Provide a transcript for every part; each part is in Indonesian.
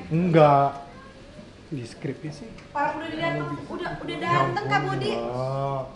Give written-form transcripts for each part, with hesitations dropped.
Enggak. Di skripnya sih. Orang udah dateng Kak Budi. Oh.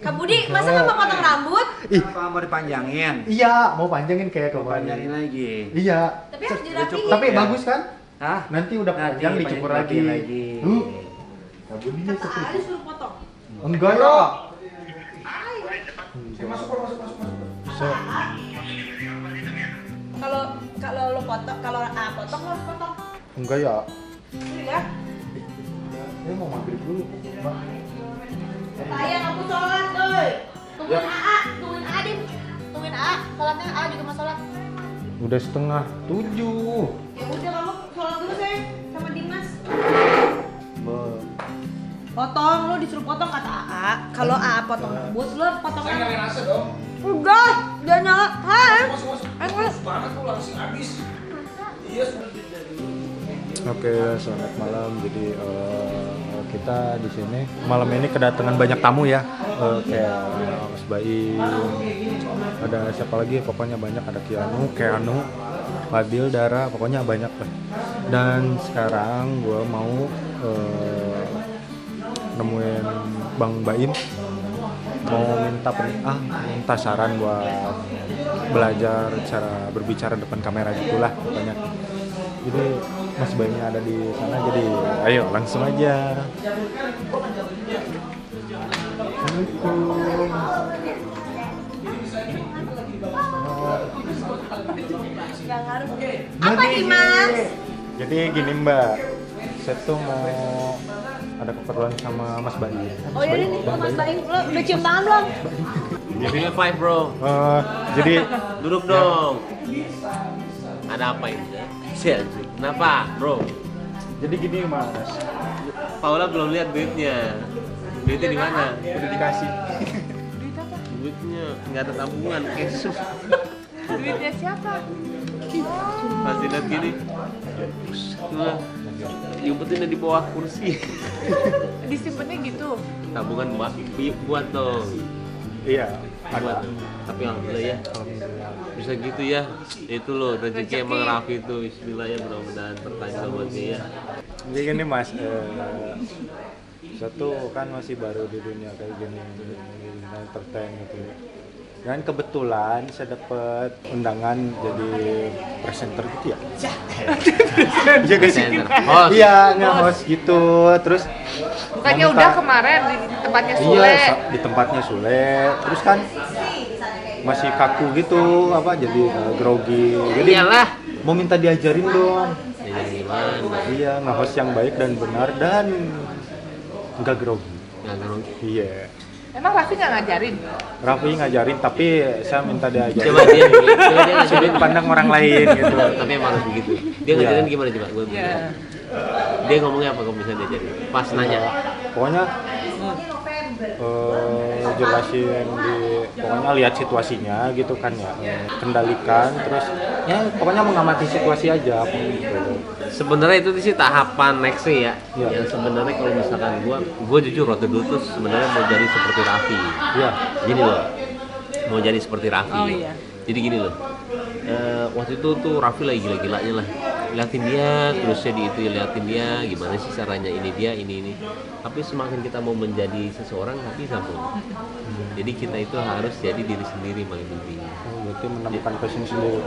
Kak Budi, masa nggak mau potong rambut? Apa mau dipanjangin? Iya, mau panjangin kayak Mau kemarin. panjangin lagi. Iya. Tapi harus dirapiin. Tapi Ya. bagus kan? Hah? Nanti udah panjang dicukur lagi. Kak Budi Kata Ali suruh potong. Enggak ya. So, Kalau lo potong, kalau potong lo harus potong. enggak ya. Iya. Saya mau maghrib dulu, Mbak. Sayang aku sholat, oi. Tungguin Ya. AA, tungguin AA Dim. Tungguin AA, sholatnya AA juga mau sholat. Udah 6:30. Ya udah kamu sholat dulu sayang sama Dimas. Potong, lo disuruh potong kata AA. Kalau AA potong rambut, lo potong Saya nyalain AC dong. Udah, udah nyala. Hai. Masuk banget tuh langsung habis. Iya. Oke, selamat malam. Jadi kita di sini malam ini kedatangan banyak tamu ya. Kayak Mas Baim, ada siapa lagi? Pokoknya banyak, ada Keanu, Fadil, Dara, pokoknya banyak lah. Dan sekarang gue mau nemuin Bang Baim, mau minta saran buat belajar cara berbicara depan kamera gitulah pokoknya. Jadi Mas Baimnya ada di sana, jadi ayo langsung aja. Assalamualaikum. Apa Dimas? Jadi gini Mbak, saya tuh mau ada keperluan sama Mas Baim. Oh iya nih, Mas Baim, lo udah cium tangan belum? Real five bro, Jadi duduk dong. Ada apa ini? Selfie. Kenapa bro? jadi gini Mas, Paula belum lihat duitnya. Duitnya di mana? udah dikasih. Duitnya nggak ada tabungan, cash. Duitnya siapa? Pasti lihat gini. Nah, diumpetinnya di bawah kursi. Disimpannya gitu. Tabungan buat dong. Iya, Buat. ada. Tapi alhamdulillah ya. Bisa gitu ya. Itu loh rezeki emang Raffi itu. Bismillah ya, mudah-mudahan berkah buat dia. Jadi gini Mas, satu kan masih baru di dunia kayak gini, entertain gitu. Dan kebetulan saya dapat undangan jadi presenter gitu ya. Iya guys. Presenter. Host. Iya, nge-host gitu. Terus Bukannya mau udah minta- kemarin di tempatnya Sule. Iya, di tempatnya Sule. Terus kan masih kaku gitu, apa jadi grogi. Jadi Iyalah. mau minta diajarin dong. Ya jadi gimana? Iya, nge-host yang baik dan benar dan nggak grogi. Nggak ngerti. Iya. Emang Raffi nggak ngajarin? Raffi ngajarin, tapi saya minta diajarin. Coba dia ngajarin. Sudut pandang orang lain gitu. Tapi emang harus begitu. Dia Iya. ngajarin gimana coba? Gue Iya. Dia ngomongnya apa kalau misalnya diajarin? Pas nanya. Pokoknya jelasin pokoknya lihat situasinya gitu kan ya, kendalikan, terus ya pokoknya mengamati situasi aja gitu. Sebenarnya itu sih tahapan nextnya ya. Iya. Yang sebenarnya kalau misalkan gue jujur waktu dulu tuh sebenarnya mau jadi seperti Raffi. Iya. Gini loh, mau jadi seperti Raffi. Oh, iya. Jadi gini loh, waktu itu tuh Raffi lagi gila-gilanya lah. Liatin dia, terusnya di itu liatin dia, gimana sih caranya ini dia, ini. Tapi semakin kita mau menjadi seseorang, tapi sambung. Jadi kita itu harus jadi diri sendiri paling penting. Oh, berarti menemukan passion sendiri.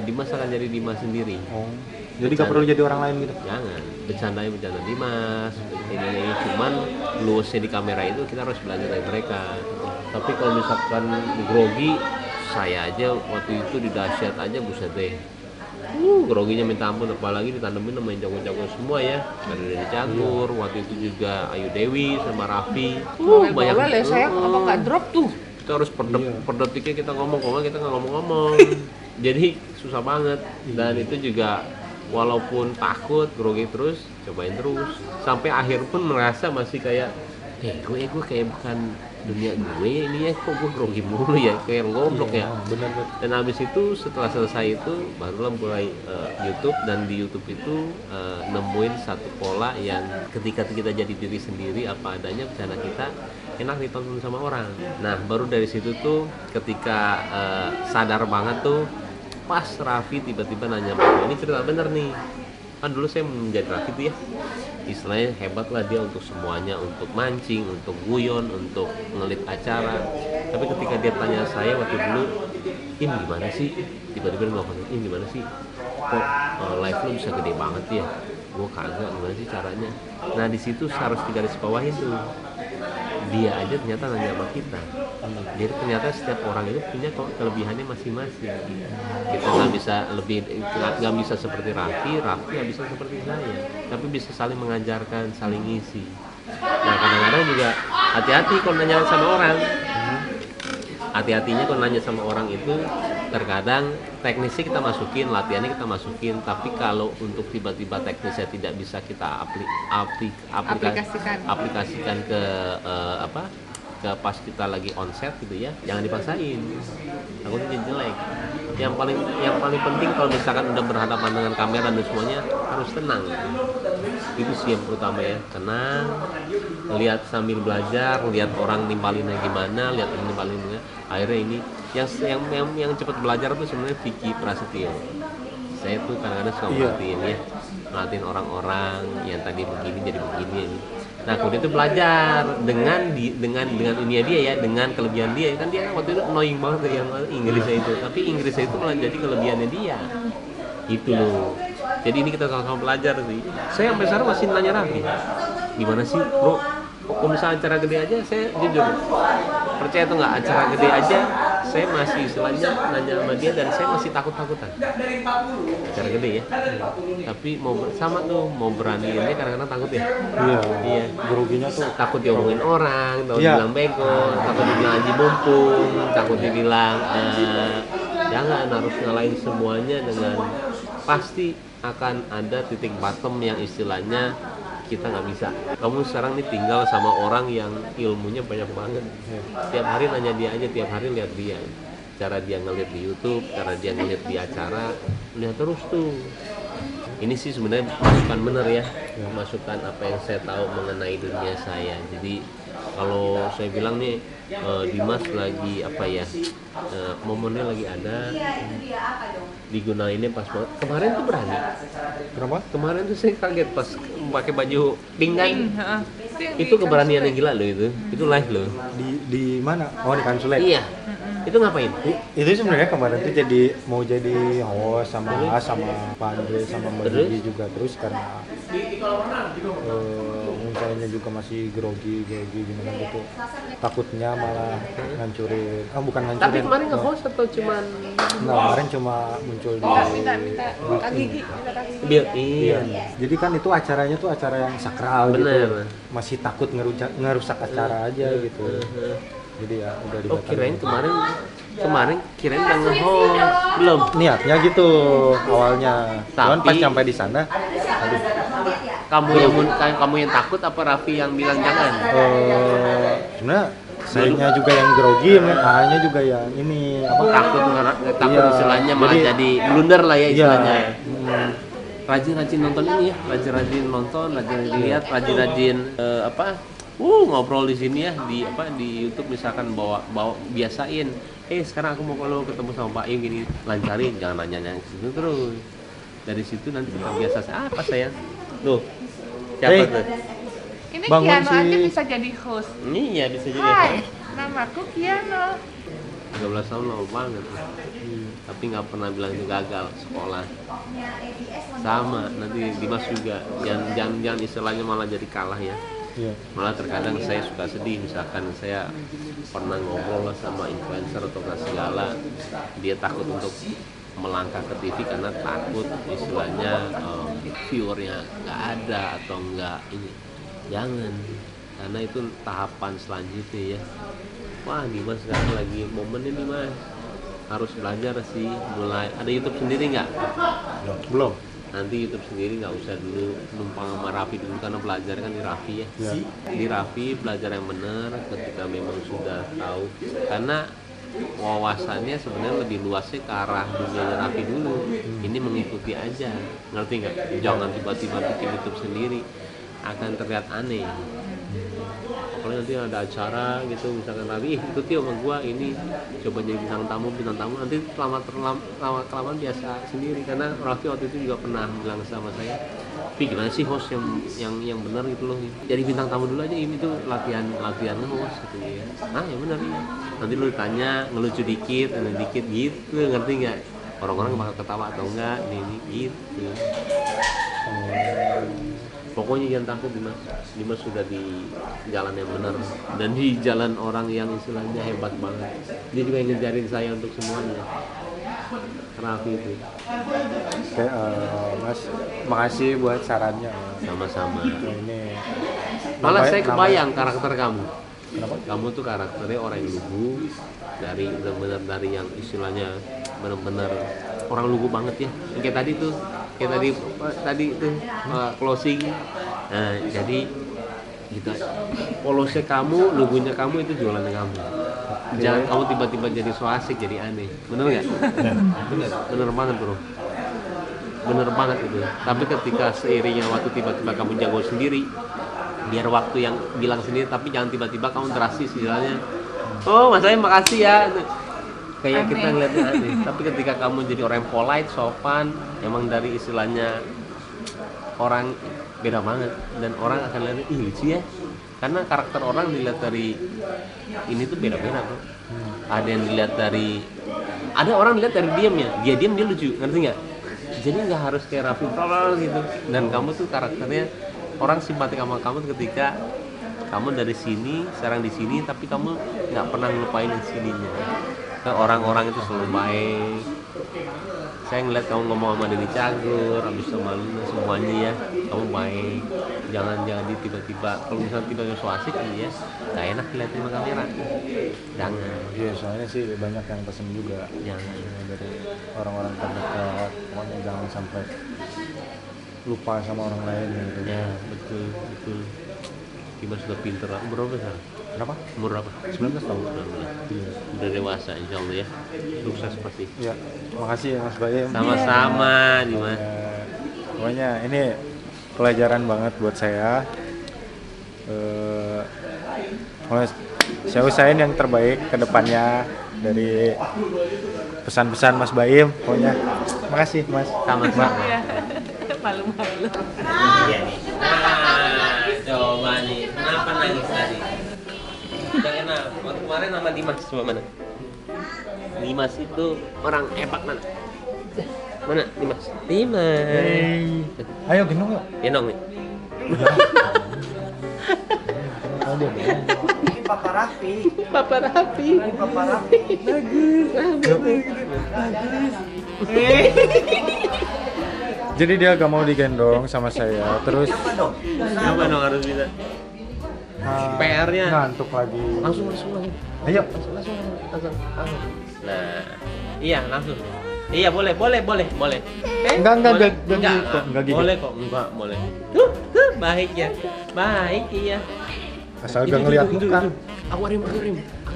Dimas akan jadi Dimas sendiri. Oh. Jadi gak perlu jadi orang lain gitu. Jangan bercanda Dimas ini cuman luasnya di kamera itu kita harus belajar dari mereka. Tapi kalau misalkan grogi, saya aja waktu itu di dahsyat aja buset deh, groginya minta ampun, apalagi ditandemin sama yang jago-jago semua ya. Ada dari Cagur, waktu itu juga Ayu Dewi sama Raffi. Bawel ya sayang, apa nggak drop tuh? Kita harus per detiknya kita ngomong, kalau nggak kita nggak ngomong-ngomong. Jadi susah banget. Dan itu juga walaupun takut, grogi terus, cobain terus. Sampai akhir pun merasa masih kayak, gue kayak bukan dunia gue ini ya, kok gue grogi mulu ya, kayak goblok ya. Benar. Dan habis itu setelah selesai itu barulah mulai YouTube, dan di YouTube itu nemuin satu pola yang ketika kita jadi diri sendiri apa adanya, bercanda kita enak ditonton sama orang. Nah baru dari situ tuh ketika sadar banget tuh pas Raffi tiba-tiba nanya, ini cerita bener nih, kan dulu saya menjadi Raffi tuh ya istilahnya hebat lah dia untuk semuanya, untuk mancing, untuk guyon, untuk ngelit acara. Tapi ketika dia tanya saya waktu dulu, Im gimana sih, tiba-tiba dia ngomong, Im gimana sih kok live lu bisa gede banget ya, gue kagak, gimana sih caranya. Nah di situ harus digarisbawahin tuh, dia aja ternyata nanya sama kita. Jadi ternyata setiap orang itu punya kelebihannya masing-masing. Kita nggak bisa seperti Raffi nggak bisa seperti saya, tapi bisa saling mengajarkan, saling ngisi. Nah kadang-kadang juga hati-hati kalau nanya sama orang. Hati-hatinya kalau nanya sama orang itu terkadang teknisnya kita masukin, latihannya kita masukin, tapi kalau untuk tiba-tiba teknisnya tidak bisa kita aplikasikan ke ke pas kita lagi onset gitu ya, jangan dipaksain, takutnya jadi jelek. Yang paling penting kalau misalkan udah berhadapan dengan kamera dan semuanya harus tenang. Itu sih yang utama ya, tenang, lihat sambil belajar, lihat orang nimbalinnya gimana, lihat orang nimbalinnya. Akhirnya ini yang cepat belajar tuh sebenarnya Vicky Prasetyo. Saya tuh kadang-kadang suka ngeliatin orang-orang yang tadi begini jadi begini. Nah kemudian itu belajar dengan ini dia ya, dengan kelebihan dia. Kan dia waktu itu annoying banget yang Inggrisnya itu, tapi Inggrisnya itu malah jadi kelebihannya dia. Itu loh. Jadi ini kita sama-sama belajar sih. Saya sampai sekarang masih nanya Raffi, gimana sih bro? Kalau misalnya acara gede aja, saya jujur percaya tuh nggak, acara gede aja saya masih istilahnya nanya sama dia dan saya masih takut-takutan. Acara gede ya, tapi sama tuh mau berani ini kadang-kadang takut ya. Iya. Groginya tuh takut diomongin orang, takut dibilang bego, takut dibilang aji mumpung, takut dibilang jangan, harus ngalahin semuanya dengan pasti akan ada titik bottom yang istilahnya kita nggak bisa. Kamu sekarang nih tinggal sama orang yang ilmunya banyak banget. Tiap hari nanya dia aja, tiap hari lihat dia. Cara dia ngeliat di YouTube, cara dia ngeliat di acara, lihat terus tuh. Ini sih sebenarnya masukan bener ya, masukan apa yang saya tahu mengenai dunia saya. Jadi kalau saya bilang nih Dimas lagi momennya lagi ada, digunainnya pas banget. Kemarin tuh berani. Kenapa? Kemarin tuh saya kaget pas pakai baju pink kan. Itu keberanian yang gila loh itu. Itu live loh. Di mana? Oh di Kansulet. Iya. Itu ngapain? Itu sebenarnya kemarin tuh mau jadi host sama Pak Andre sama Mbak Gigi juga, terus karena misalnya juga masih grogi gimana gitu, takutnya malah ngancurin. Bukan ngancurin. Tapi kemarin nge-host atau cuman? Nah, kemarin cuma muncul di minta Kak Gigi. Iya. Jadi kan itu acaranya tuh acara yang sakral. Bener. Gitu. Masih takut ngerusak acara aja gitu. Jadi ya udah dibatalin. Kirain kemarin udah nge-host. Belum. Niatnya gitu awalnya. Cuman pas sampai di sana, aduh. Kamu yang takut apa Raffi yang bilang jangan? Sebenarnya sayanya juga yang grogi, A-nya juga yang ini takut istilahnya malah jadi blunder lah ya istilahnya. Rajin-rajin nonton ini ya, rajin-rajin nonton, rajin lihat, rajin-rajin ngobrol di sini ya di YouTube misalkan bawa biasain. Sekarang aku mau kalau ketemu sama Pak Im gini, lancarin, jangan nanya situ terus. Dari situ nanti kita biasa apa sayang? Tuh. Siapa tuh? Ini Bangun Kiano sih. aja bisa jadi host. Iya bisa jadi Hai, host. namaku Kiano. 13 tahun lama banget. Tapi nggak pernah bilang itu gagal sekolah. Sama nanti Dimas juga. Jangan istilahnya malah jadi kalah ya. Malah terkadang saya suka sedih, misalkan saya pernah ngobrol lah sama influencer atau segala, dia takut untuk melangkah ke TV karena takut istilahnya viewernya nggak ada atau nggak ini. Jangan, karena itu tahapan selanjutnya ya. Wah Dimas sekarang lagi momen ini Mas, harus belajar sih, mulai ada YouTube sendiri nggak? Belum. Nanti YouTube sendiri nggak usah dulu numpang sama Raffi dulu, karena belajar kan di Raffi ya. Di Raffi belajar yang benar ketika memang sudah tahu, karena wawasannya sebenarnya lebih luasnya ke arah dunia Raffi dulu. Ini mengikuti aja, ngerti nggak? Jangan tiba-tiba bikin YouTube sendiri, akan terlihat aneh. apalagi nanti ada acara gitu, misalkan Rabi ikut yuk sama gua ini coba jadi bintang tamu, nanti lama kelamaan biasa sendiri. Karena Raffi waktu itu juga pernah bilang sama saya, tapi gimana sih host yang benar gitu loh, jadi bintang tamu dulu aja, ini tuh latihan host gitu ya. Ya benar ya, nanti lu ditanya ngelucu dikit gitu, ngerti nggak, orang-orang bakal ketawa atau enggak ini gitu. Pokoknya jangan takut Dimas sudah di jalan yang benar dan di jalan orang yang istilahnya hebat banget. Dia juga yang ngejarin saya untuk semuanya. Raffi itu. Oke, Mas, makasih buat sarannya. Sama-sama. Ini Malah saya kebayang karakter kamu. Kenapa? Kamu tuh karakternya orang yang lugu, dari benar-benar dari yang istilahnya benar-benar orang lugu banget ya. Kayak tadi itu closing. Nah, jadi gitu. Polosnya kamu, lugunya kamu itu jualannya kamu. Jangan kamu tiba-tiba jadi so asik, jadi aneh. Bener nggak? Bener banget bro. Bener banget itu. Tapi ketika seiringnya waktu tiba-tiba kamu jago sendiri, biar waktu yang bilang sendiri, tapi jangan tiba-tiba kamu drastis istilahnya. Oh, Mas Aim makasih ya. Kayak kita ngeliatnya aneh. Tapi ketika kamu jadi orang yang polite, sopan, emang dari istilahnya orang beda banget dan orang akan lihat lucu ya. Karena karakter orang dilihat dari ini tuh beda-beda bro. Ada yang dilihat dari, ada orang dilihat dari diamnya, dia diam dia lucu, ngerti nggak? Jadi nggak harus kayak Raffi gitu. Dan kamu tuh karakternya orang simpati sama kamu ketika kamu dari sini, sekarang di sini, tapi kamu nggak pernah ngelupain yang sininya. Kan orang-orang itu selalu baik. Saya ngeliat kamu ngomong sama Denny Cagur, habis sama Luna semuanya ya, kamu baik. Jangan tiba-tiba, kalau misalnya tiba-tiba so asik ya, nggak enak lihat sama kamera. Jangan. Iya, soalnya sih banyak yang pesen juga. Jangan. Dari orang-orang terdekat, pokoknya jangan sampai lupa sama orang lain gitu. Ya betul. Dimas sudah pinter. Berapa sekarang? Kenapa? Umur berapa? 19 tahun. Iya. Udah dewasa insya Allah ya. Sukses pasti. Iya, makasih ya Mas Baim. Sama-sama Dimas. Pokoknya ini pelajaran banget buat saya. Saya usahain yang terbaik ke depannya dari pesan-pesan Mas Baim. Pokoknya makasih Mas. Sama-sama. Malu-malu. Iya nih. Coba nih, kenapa nangis tadi? Udah enak. Waktu kemarin nama Dimas cuma mana? Dimas itu orang hebat mana? Mana Dimas? Ayo gendong yuk. Gendong nih. Ini Papa Raffi. Papa Raffi. Ini Papa Raffi. Jadi dia gak mau digendong sama saya. Terus Siapa dong? Siapa dong harus bisa? PR-nya. ngantuk lagi. Langsung. Ayo. Langsung. Nah, iya langsung. Iya boleh. Enggak gitu. Boleh kok, enggak boleh. Baik ya, baik iya. Asal gak ngeliat muka. Akuarium.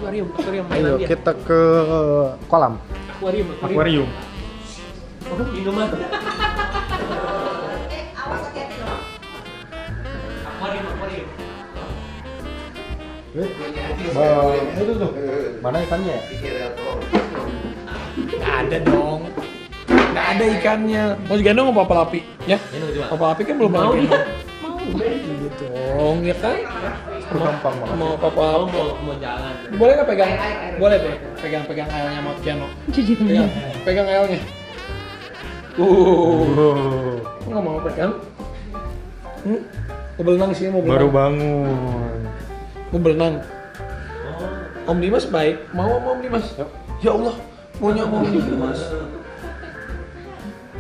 Ayo Mainan dia. kita ke kolam. Akuarium. Oh, minuman. Akuarium. Itu tuh. Mana ikannya? Nggak ada dong. Nggak ada ikannya. Mau digendong sama Papa Lapi? Ya? Gendong coba. Papa Lapi kan belum mau. Gitu dong, ya kan? Gampang banget. Mau Papa Mau jalan. boleh nggak pegang? Boleh deh. Pegang airnya sama piano. Cuci tangan. Pegang airnya. Nggak mau pegang? Mau berenang sih, mau Baru berenang. bangun. Mau berenang. Om Dimas baik. Mau sama Om Dimas? Ya Allah, maunya sama Om Dimas.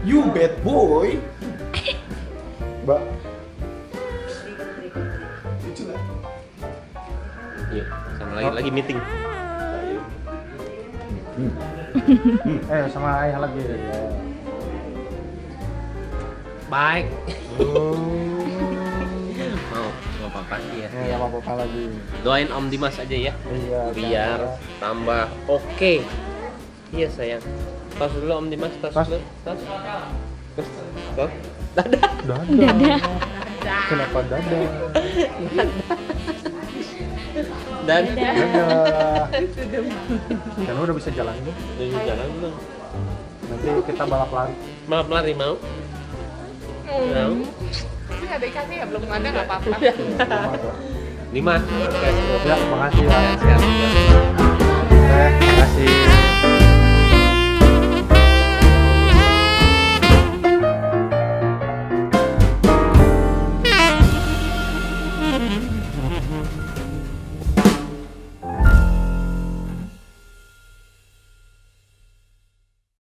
You bad boy. Mbak, Yuk, sama lagi meeting. sama ayah lagi. Baik. Mau apa-apa sih ya. Sama papa lagi. Doain Om Dimas aja ya. Iya. Biar tambah oke. Iya sayang. Tas dulu Om Dimas, tas Tas. dulu. Tas. Dadah. Dadah. Kenapa dadah? Dan Dadah. Kan udah bisa jalan nih. dari jalan belum? Nanti kita balap lari. Maaf lari mau? Mau? Tapi ada ikannya ya, belum ada nggak apa-apa. 5. Ya, makasih ya. Sehat. Makasih.